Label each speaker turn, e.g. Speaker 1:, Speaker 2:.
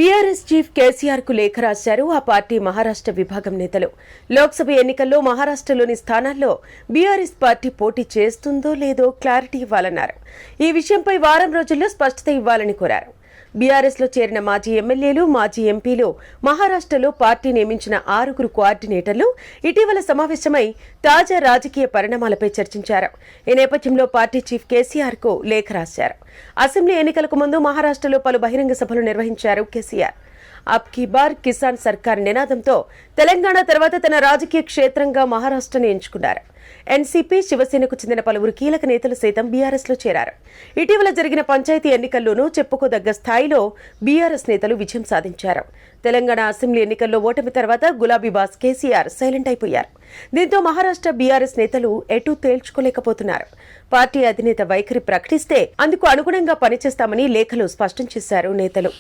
Speaker 1: BRS chief KCR కు లేఖ రాశారు ఆ పార్టీ మహారాష్ట్ర విభాగం నేతలు. లోక్సభ ఎన్నికల్లో మహారాష్ట్రలోని స్థానాల్లో బీఆర్ఎస్ పార్టీ పోటీ చేస్తుందో లేదో క్లారిటీ ఇవ్వాలన్నారు. ఈ విషయంపై వారం రోజుల్లో స్పష్టత ఇవ్వాలని కోరారు. బీఆర్ఎస్ లో చేరిన మాజీ ఎమ్మెల్యేలు, మాజీ ఎంపీలు, మహారాష్ట్రలో పార్టీ నియమించిన 6 కోఆర్డినేటర్లు ఇటీవల సమావేశమై తాజా రాజకీయ పరిణామాలపై చర్చించారు. ఈ నేపథ్యంలో పార్టీ చీఫ్ కేసీఆర్ కు లేఖ రాశారు. అసెంబ్లీ ఎన్నికలకు ముందు మహారాష్ట్రలో పలు బహిరంగ సభలు నిర్వహించారు కేసీఆర్. అబ్ కీ బార్ కిసాన్ సర్కార్ నినాదంతో తెలంగాణ తర్వాత తన రాజకీయ క్షేత్రంగా మహారాష్ట్రను ఎంచుకున్నారు. ఎన్సీపీ, శివసేనకు చెందిన పలువురు కీలక నేతలు సైతం బీఆర్ఎస్ లో చేరారు. ఇటీవల జరిగిన పంచాయతీ ఎన్నికల్లోనూ చెప్పుకోదగ్గ స్థాయిలో బీఆర్ఎస్ నేతలు విజయం సాధించారు. తెలంగాణ అసెంబ్లీ ఎన్నికల్లో ఓటమి తర్వాత గులాబీ బాస్ కేసీఆర్ సైలెంట్ అయిపోయారు. దీంతో మహారాష్ట్ర బీఆర్ఎస్ నేతలు ఎటూ తేల్చుకోలేకపోతున్నారు. పార్టీ అధినేత వైఖరి ప్రకటిస్తే అందుకు అనుగుణంగా పనిచేస్తామని లేఖలు స్పష్టం చేశారు నేతలు.